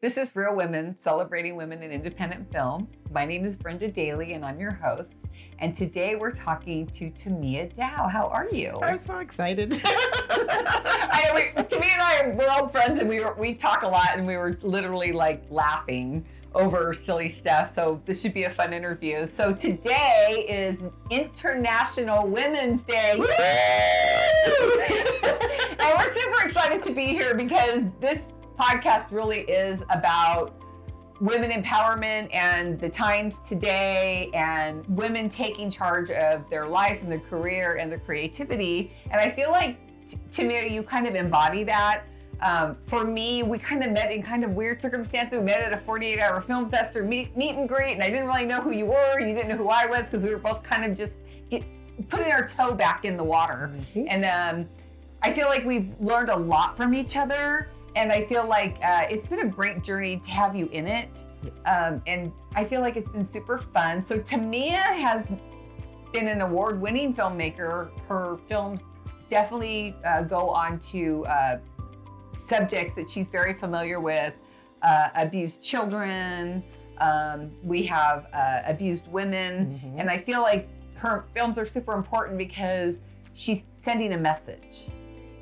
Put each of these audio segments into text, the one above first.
This is Real Women, celebrating women in independent film. My name is Brenda Daly, and I'm your host. And today we're talking to Tamia Dow. How are you? I'm so excited. Tamia and I, we're old friends, and we talk a lot, and we were literally like laughing over silly stuff. So this should be a fun interview. So today is International Women's Day. And we're super excited to be here because this podcast really is about women empowerment and the times today and women taking charge of their life and their career and their creativity. And I feel like, Tamia, you kind of embody that. For me, we kind of met in kind of weird circumstances. We met at a 48-hour film festival meet and greet, and I didn't really know who you were, and you didn't know who I was, because we were both kind of just putting our toe back in the water. Mm-hmm. And I feel like we've learned a lot from each other. And I feel like it's been a great journey to have you in it. And I feel like it's been super fun. So Tamia has been an award-winning filmmaker. Her films definitely go on to subjects that she's very familiar with. Abused children, we have abused women. Mm-hmm. And I feel like her films are super important because she's sending a message.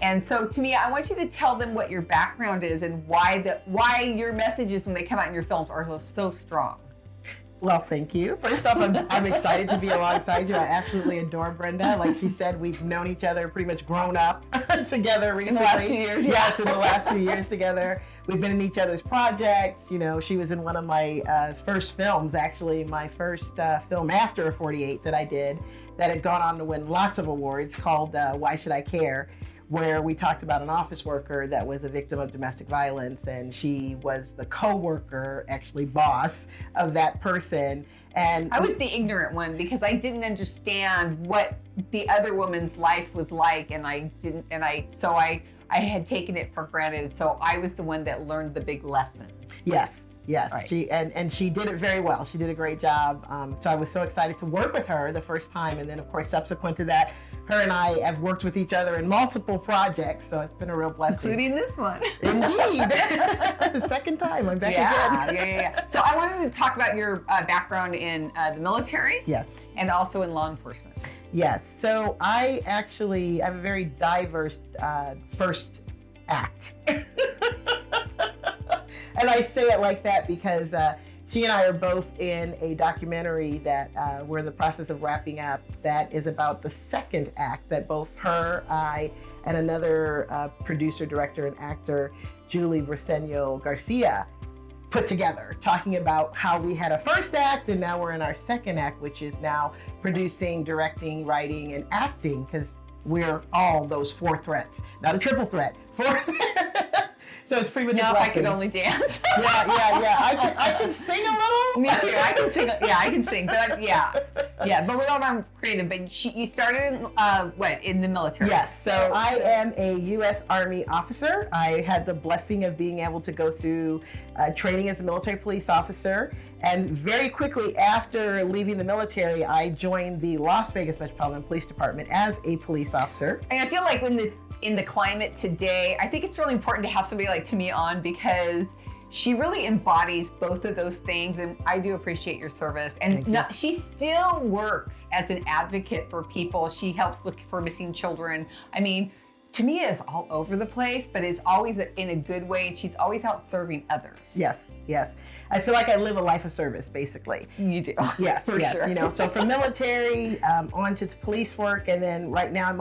And so, Tamia, I want you to tell them what your background is and why your messages when they come out in your films are so strong. Well, thank you. First off, I'm excited to be alongside you. I absolutely adore Brenda. Like she said, we've known each other, pretty much grown up together recently. In the last 2 years. Yes, in the last few years together. We've been in each other's projects. You know, she was in one of my first films, actually, my first film after 48 that I did that had gone on to win lots of awards, called Why Should I Care?, where we talked about an office worker that was a victim of domestic violence, and she was the co-worker, actually boss of that person. And I was the ignorant one because I didn't understand what the other woman's life was like, and I had taken it for granted. So I was the one that learned the big lesson. Yes. Yes, right. She did it very well. She did a great job. So I was so excited to work with her the first time, and then of course subsequent to that, her and I have worked with each other in multiple projects. So it's been a real blessing, including this one. Indeed, the second time I'm back again. Yeah. So I wanted to talk about your background in the military. Yes, and also in law enforcement. Yes. So I have a very diverse first act. And I say it like that because she and I are both in a documentary that we're in the process of wrapping up that is about the second act that both her, I, and another producer, director, and actor, Julie Briceño Garcia, put together, talking about how we had a first act and now we're in our second act, which is now producing, directing, writing, and acting, because we're all those four threats, not a triple threat. So it's pretty much no, I could only dance. Yeah. I can sing a little. Me too. I can sing. Yeah, I can sing. But but we're not creative. But you started in the military? Yes. So I am a U.S. Army officer. I had the blessing of being able to go through training as a military police officer. And very quickly after leaving the military, I joined the Las Vegas Metropolitan Police Department as a police officer. And I feel like in the climate today, I think it's really important to have somebody like Tamia on because she really embodies both of those things, and I do appreciate your service. And she still works as an advocate for people. She helps look for missing children. I mean, Tamia is all over the place, but it's always in a good way, and she's always out serving others. Yes. I feel like I live a life of service, basically. You do. Yes, for sure. You know, so from military on to the police work, and then right now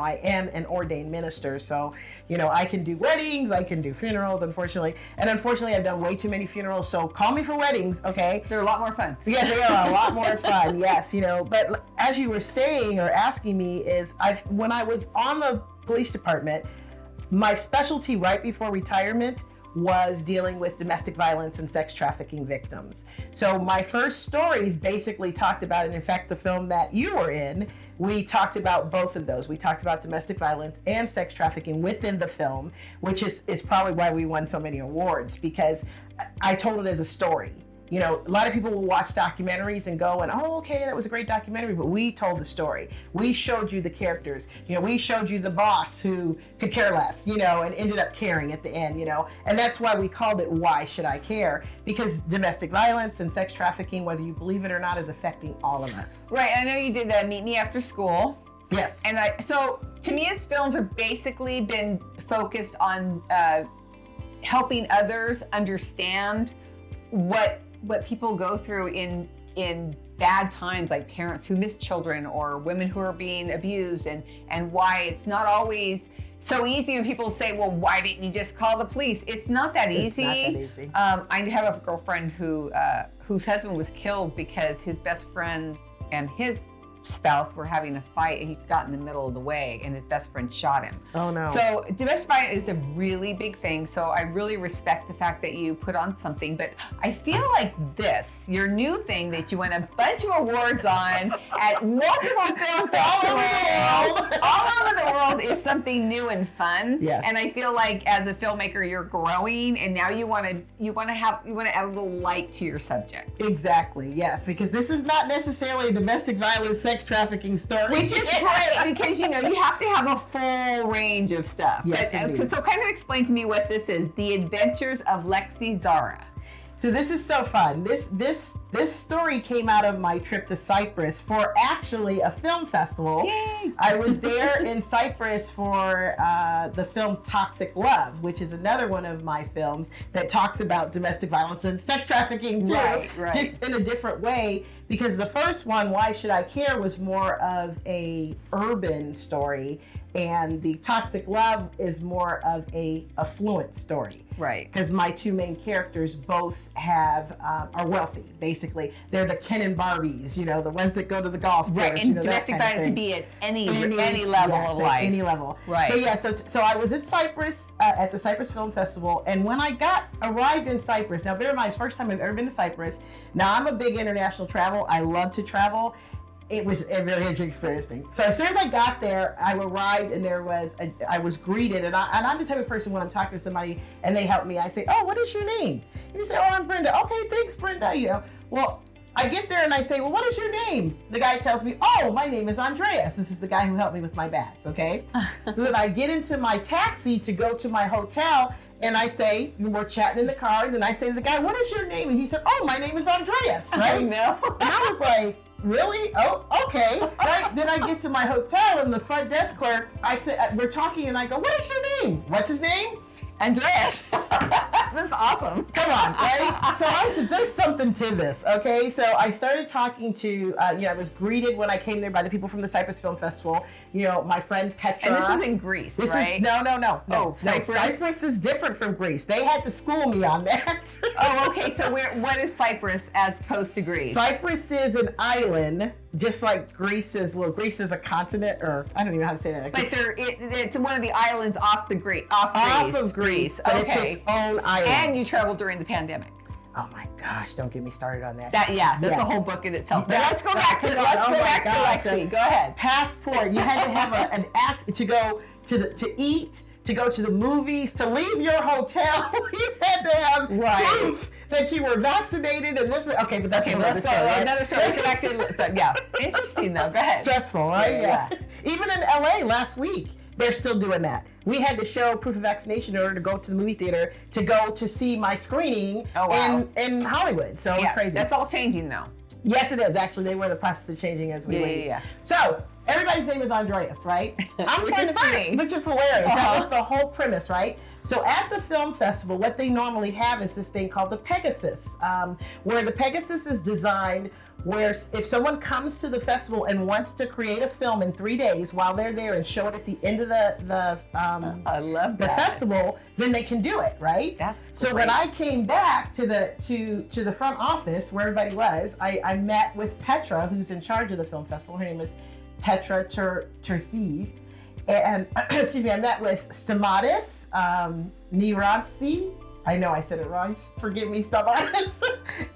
I am an ordained minister. So, you know, I can do weddings, I can do funerals, unfortunately. And unfortunately, I've done way too many funerals, so call me for weddings, okay? They're a lot more fun. Yeah, they are a lot more fun, yes, you know. But as you were saying or asking me when I was on the police department, my specialty right before retirement was dealing with domestic violence and sex trafficking victims. So my first stories basically talked about, and in fact, the film that you were in, we talked about both of those. We talked about domestic violence and sex trafficking within the film, which is probably why we won so many awards, because I told it as a story. You know, a lot of people will watch documentaries and go and, oh, okay, that was a great documentary, but we told the story. We showed you the characters. You know, we showed you the boss who could care less, you know, and ended up caring at the end, you know. And that's why we called it Why Should I Care? Because domestic violence and sex trafficking, whether you believe it or not, is affecting all of us. Right. I know you did Meet Me After School. Yes. And so Tamia's films are basically been focused on helping others understand what people go through in bad times, like parents who miss children or women who are being abused, and why it's not always so easy when people say, well, why didn't you just call the police? It's not that easy. It's not that easy. I have a girlfriend whose husband was killed because his best friend and his spouse were having a fight, and he got in the middle of the way and his best friend shot him. Oh no. So domestic violence is a really big thing. So I really respect the fact that you put on something, but I feel like this, your new thing that you won a bunch of awards on at multiple film festivals all over the world is something new and fun. Yes. And I feel like as a filmmaker, you're growing, and now you want to add a little light to your subject. Exactly. Yes, because this is not necessarily a domestic violence, sex trafficking story. Which is great, because, you know, you have to have a full range of stuff. Yes, indeed. So kind of explain to me what this is, The Adventures of Lexi Zara. So this is so fun. This story came out of my trip to Cyprus for actually a film festival. Yay! I was there in Cyprus for the film Toxic Love, which is another one of my films that talks about domestic violence and sex trafficking too, right. just in a different way. Because the first one, Why Should I Care, was more of a urban story, and the Toxic Love is more of a affluent story. Right. Because my two main characters both are wealthy, basically. They're the Ken and Barbies, you know, the ones that go to the golf course. Right, and you know, domestic violence can be at any level yes, of life. Any level. Right. So yeah, so I was in Cyprus at the Cyprus Film Festival, and when I arrived in Cyprus, now bear in mind, it's the first time I've ever been to Cyprus. Now I'm a big international travel. I love to travel. It was a very interesting. So as soon as I got there, I arrived, and I was greeted, and I'm the type of person when I'm talking to somebody and they help me, I say, oh, what is your name? And you say, oh, I'm Brenda. Okay, thanks, Brenda. You know, well, I get there and I say, well, what is your name? The guy tells me, oh, my name is Andreas. This is the guy who helped me with my bags, okay? So then I get into my taxi to go to my hotel, and I say, we're chatting in the car, and then I say to the guy, what is your name? And he said, oh, my name is Andreas, right? I know. And I was like, really? Oh, okay. Right? Then I get to my hotel, and the front desk clerk, I said, we're talking, and I go, what is your name? What's his name? Andreas. That's awesome. Come on, right? So I said, there's something to this, okay? So I started talking to, I was greeted when I came there by the people from the Cyprus Film Festival. You know, my friend Petra. And this is in Greece, right? No. Oh, Cyprus? Cyprus is different from Greece. They had to school me on that. Oh, okay. So what is Cyprus as opposed to Greece? Cyprus is an island, just like Greece is. Well, Greece is a continent, or I don't even know how to say that. But it's one of the islands off of Greece. But Okay. it's its own island. And you traveled during the pandemic. Oh my gosh! Don't get me started on that. That's a whole book in itself. But Yes. let's go back to Lexi. Go ahead. Passport. You had to have an act to go to eat, to go to the movies, to leave your hotel. You had to have proof that you were vaccinated, and this is okay. But that's another story. Right? Another story. Yeah. Interesting though. Go ahead. Stressful, right? Yeah. Even in LA last week, they're still doing that. We had to show proof of vaccination in order to go to the movie theater to go to see my screening in Hollywood. So it's crazy. That's all changing though. Yes, it is. Actually, they were in the process of changing as we went. Yeah. So everybody's name is Andreas, right? Which is funny. Which is hilarious. That was the whole premise, right? So at the film festival, what they normally have is this thing called the Pegasus, where the Pegasus is designed where if someone comes to the festival and wants to create a film in 3 days while they're there and show it at the end of I love the festival, then they can do it, right? That's great. So when I came back to the front office where everybody was, I met with Petra, who's in charge of the film festival. Her name is Petra Terziv. And excuse me, I met with Stamatis, Niransi, I know I said it wrong, forgive me, Stamatis,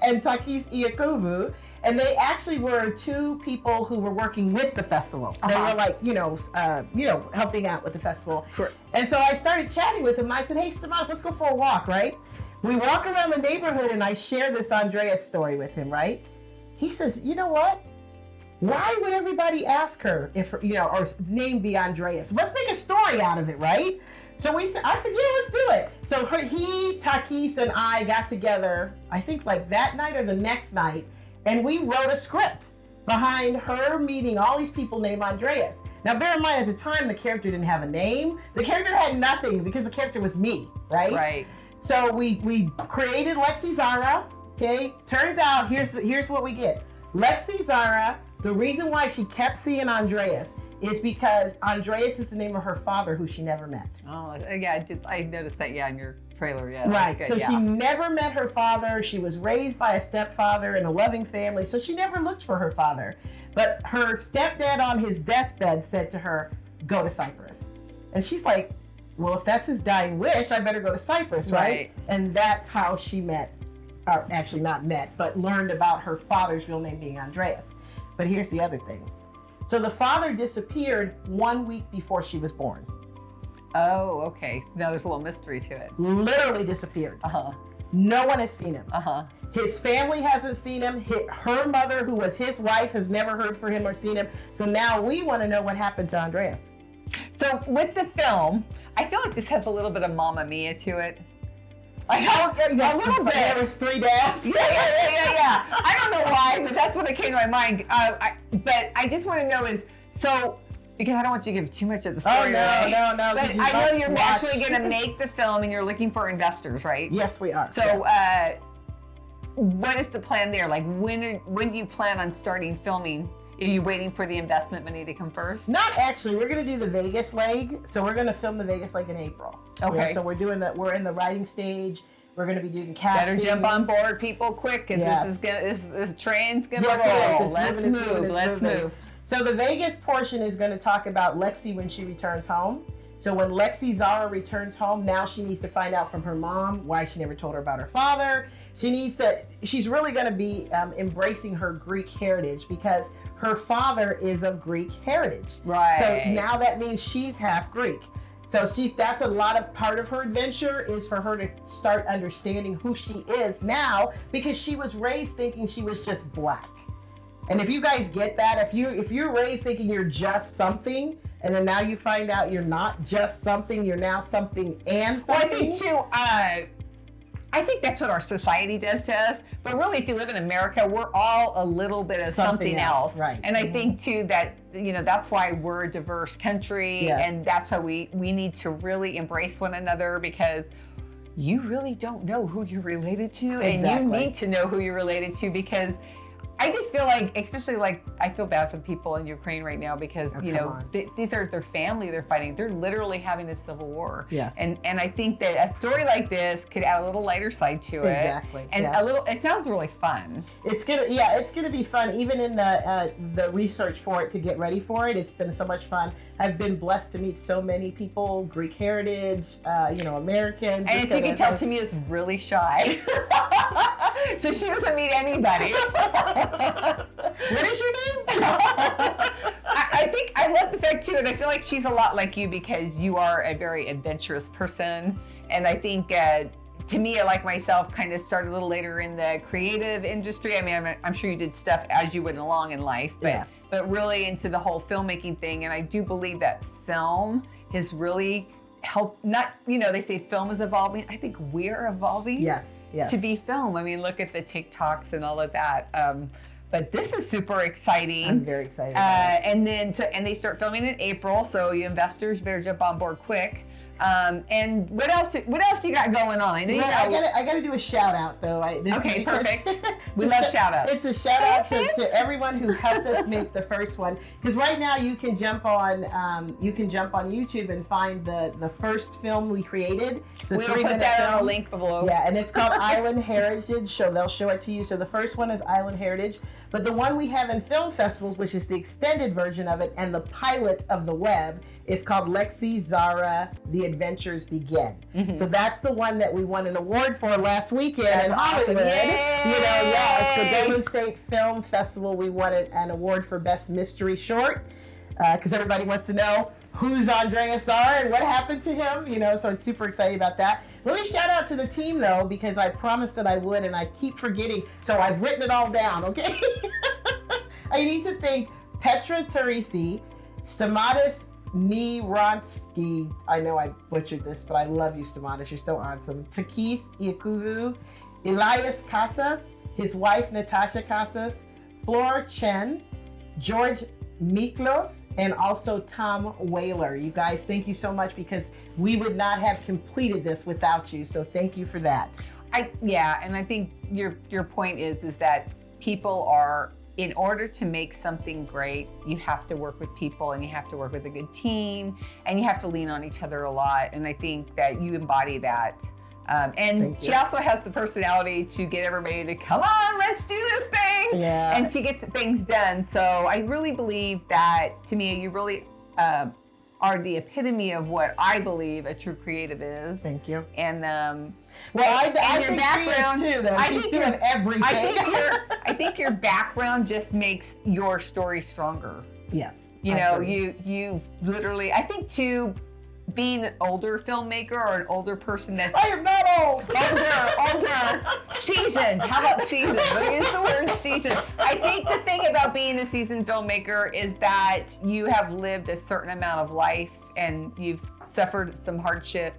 and Takis Iakovu. And they actually were two people who were working with the festival. They were like, helping out with the festival. Sure. And so I started chatting with them, and I said, hey, Stamatis, let's go for a walk, right? We walk around the neighborhood and I share this Andreas story with him, right? He says, you know what? Why would everybody ask her if, you know, or name be Andreas? Let's make a story out of it, right? So I said, yeah, let's do it. So he, Takis, and I got together, I think like that night or the next night, and we wrote a script behind her meeting all these people named Andreas. Now, bear in mind, at the time, the character didn't have a name. The character had nothing because the character was me, right? Right. So we created Lexi Zara, okay? Turns out, here's what we get. Lexi Zara, the reason why she kept seeing Andreas is because Andreas is the name of her father, who she never met. Oh, yeah, I noticed that, yeah, in your trailer, yeah. Right, good, so yeah. she never met her father. She was raised by a stepfather in a loving family, so she never looked for her father. But her stepdad on his deathbed said to her, go to Cyprus. And she's like, well, if that's his dying wish, I better go to Cyprus, right? And that's how she met, or actually not met, but learned about her father's real name being Andreas. But here's the other thing. So the father disappeared 1 week before she was born. Oh, okay. So now there's a little mystery to it. Literally disappeared. Uh-huh. No one has seen him. Uh-huh. His family hasn't seen him. Her mother, who was his wife, has never heard from him or seen him. So now we want to know what happened to Andreas. So with the film, I feel like this has a little bit of Mamma Mia to it. Like a little bit. There was 3 dads. Yeah. I don't know why, but that's what came to my mind. But I just want to know is, so, because I don't want you to give too much of the story away. No. But I know you're actually going to make the film and you're looking for investors, right? Yes, we are. So what is the plan there? Like when do you plan on starting filming? Are you waiting for the investment money to come first? Not actually. We're going to do the Vegas leg. So we're going to film the Vegas leg in April. Okay. Yeah, so we're in the writing stage. We're going to be doing casting. Better jump on board, people, quick, because this train's gonna roll. Let's move. So the Vegas portion is going to talk about Lexi when she returns home. So when Lexi Zara returns home, now she needs to find out from her mom why she never told her about her father. She's really going to be embracing her Greek heritage because her father is of Greek heritage. Right. So now that means she's half Greek. So that's a lot of part of her adventure is for her to start understanding who she is now because she was raised thinking she was just black. And if you guys get that, if you're raised thinking you're just something, and then now you find out you're not just something, you're now something and something. Well, I think too, I think that's what our society does to us. But really, if you live in America, we're all a little bit of something else. Right. And I think too that, that's why we're a diverse country. Yes. And that's why we need to really embrace one another because you really don't know who you're related to. Exactly. And you need to know who you're related to because I just feel like, especially like, I feel bad for the people in Ukraine right now because, these are their family they're fighting. They're literally having a civil war. Yes. And I think that a story like this could add a little lighter side to it. Exactly. And it sounds really fun. It's gonna be fun. Even in the research for it to get ready for it, it's been so much fun. I've been blessed to meet so many people, Greek heritage, Americans. And as you can tell, Tamia's really shy. So she doesn't meet anybody. What is your name? I think I love the fact too, and I feel like she's a lot like you because you are a very adventurous person. And I think Tamia, like myself, kind of started a little later in the creative industry. I mean, I'm sure you did stuff as you went along in life, but really into the whole filmmaking thing. And I do believe that film has really helped. They say film is evolving. I think we're evolving. Yes. To be film. I mean, look at the TikToks and all of that. But this is super exciting. I'm very excited. And they start filming in April, so you investors better jump on board quick. And what else you got going on? I know I got to do a shout out though. Okay, perfect. We love shout outs. It's a shout out to everyone who helped us make the first one. Because right now you can jump on YouTube and find the first film we created. So we'll put that on a link below. Yeah, and it's called Island Heritage. So they'll show it to you. So the first one is Island Heritage, but the one we have in film festivals, which is the extended version of it and the pilot of the web, is called Lexi Zara, The Adventures Begin. Mm-hmm. So that's the one that we won an award for last weekend in Hollywood. Awesome. Yay! It's the Golden State Film Festival. We won an award for Best Mystery Short because everybody wants to know who's Andreas are and what happened to him, so I'm super excited about that. Let me shout out to the team though, because I promised that I would and I keep forgetting, so I've written it all down, okay? I need to thank Petra Teresi, Stamatis Mironsky, I know I butchered this, but I love you, Stamatis, you're so awesome. Takis Iakuvu, Elias Casas, his wife Natasha Casas, Flor Chen, George Miklos, and also Tom Whaler. You guys, thank you so much, because we would not have completed this without you. So thank you for that. And I think your point is that people are, in order to make something great, you have to work with people and you have to work with a good team and you have to lean on each other a lot. And I think that you embody that. And she also has the personality to get everybody to come on, let's do this thing. Yeah. And she gets things done. So I really believe that, Tamia, you really are the epitome of what I believe a true creative is. Thank you. And I think background too, though. She's doing everything. I think your background just makes your story stronger. Yes. You literally, I think too, being an older filmmaker or an older person that's... I am not old. Older, seasoned. How about seasoned? We'll use the word seasoned. I think the thing about being a seasoned filmmaker is that you have lived a certain amount of life and you've suffered some hardship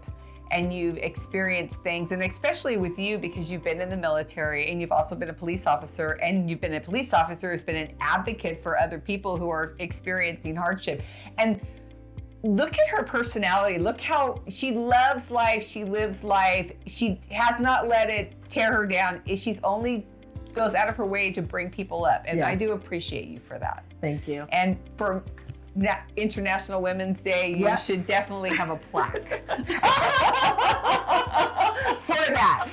and you've experienced things, and especially with you, because you've been in the military and you've also been a police officer, and you've been a police officer who's been an advocate for other people who are experiencing hardship. And look at her personality. Look how she loves life. She lives life. She has not let it tear her down. She's only goes out of her way to bring people up. And yes. I do appreciate you for that. Thank you. And for International Women's Day, you should definitely have a plaque for that.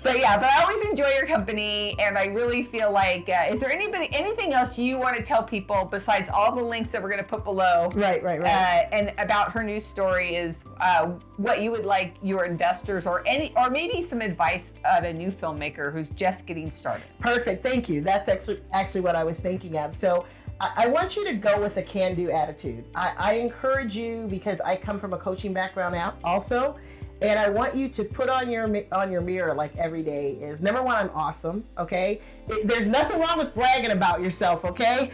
But I always enjoy your company, and I really feel like, is there anything else you want to tell people besides all the links that we're going to put below? Right. And about her news story is what you would like your investors or maybe some advice on a new filmmaker who's just getting started. Perfect. Thank you. That's actually what I was thinking of. So I want you to go with a can-do attitude. I encourage you, because I come from a coaching background also. And I want you to put on your mirror, like, every day is, number one, I'm awesome, okay? There's nothing wrong with bragging about yourself, okay?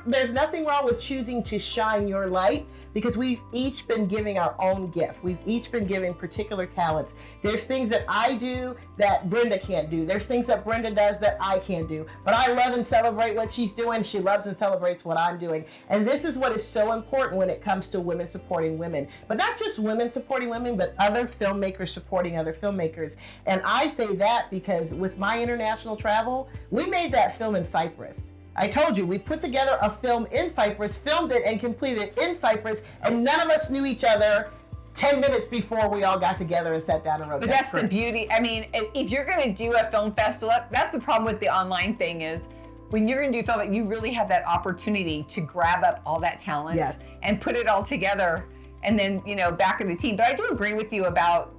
There's nothing wrong with choosing to shine your light, because we've each been giving our own gift. We've each been given particular talents. There's things that I do that Brenda can't do. There's things that Brenda does that I can't do. But I love and celebrate what she's doing. She loves and celebrates what I'm doing. And this is what is so important when it comes to women supporting women. But not just women supporting women, but other filmmakers supporting other filmmakers. And I say that because with my international travel, we made that film in Cyprus. I told you, we put together a film in Cyprus, filmed it and completed it in Cyprus, and none of us knew each other 10 minutes before we all got together and sat down and wrote that. But that's the beauty. I mean, if you're going to do a film festival, that's the problem with the online thing is, when you're going to do film, you really have that opportunity to grab up all that talent and put it all together, and then, back in the team. But I do agree with you about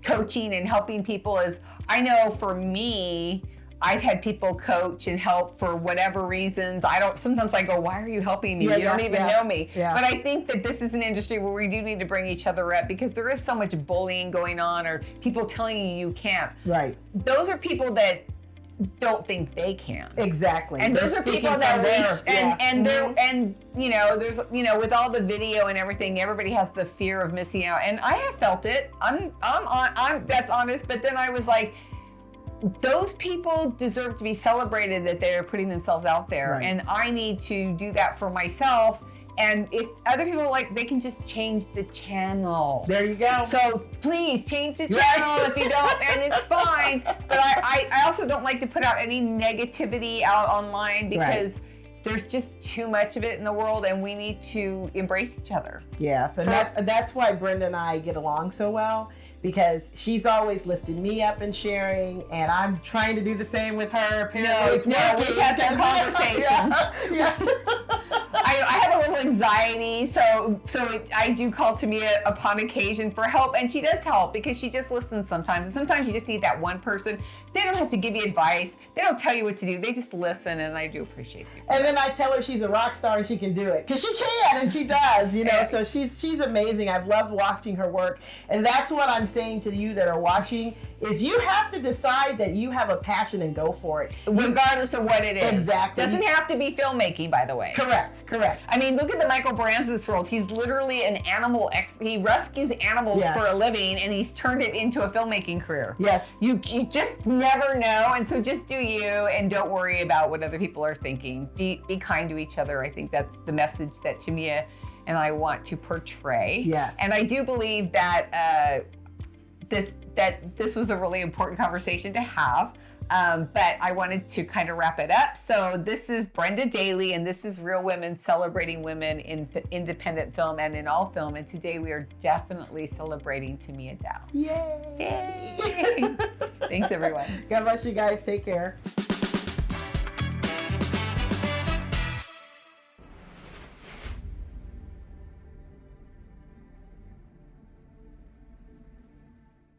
coaching and helping people. I know for me, I've had people coach and help for whatever reasons. Sometimes I go, why are you helping me? You don't even know me. Yeah. But I think that this is an industry where we do need to bring each other up, because there is so much bullying going on, or people telling you can't. Right. Those are people that don't think they can. Exactly. And those are people that there's, with all the video and everything, everybody has the fear of missing out. And I have felt it. I'm that's honest. But then I was like, those people deserve to be celebrated that they're putting themselves out there. Right. And I need to do that for myself. And if other people they can just change the channel. There you go. So please change the channel if you don't, and it's fine. But I also don't like to put out any negativity out online, because there's just too much of it in the world, and we need to embrace each other. Yes, and that's why Brenda and I get along so well, because she's always lifting me up and sharing, and I'm trying to do the same with her. Apparently, we've had that conversation. I have a little anxiety, so I do call Tamia upon occasion for help, and she does help, because she just listens sometimes, and sometimes you just need that one person They don't have to give you advice. They don't tell you what to do. They just listen, and I do appreciate you. And then I tell her she's a rock star and she can do it, because she can, and she does, you know. Yeah. So she's amazing. I've loved watching her work, and that's what I'm saying to you that are watching, is you have to decide that you have a passion and go for it. Regardless of what it is. Exactly. Doesn't have to be filmmaking, by the way. Correct. I mean, look at the Michael Brands of this world. He's literally an animal he rescues animals Yes. for a living, and he's turned it into a filmmaking career. Yes. You just never know, and so just do you, and don't worry about what other people are thinking. Be kind to each other. I think that's the message that Tamia and I want to portray. Yes. And I do believe that this was a really important conversation to have. But I wanted to kind of wrap it up. So this is Brenda Daly, and this is Real Women, celebrating women in independent film and in all film. And today we are definitely celebrating Tamia Dow. Yay! Yay! Thanks, everyone. God bless you guys. Take care.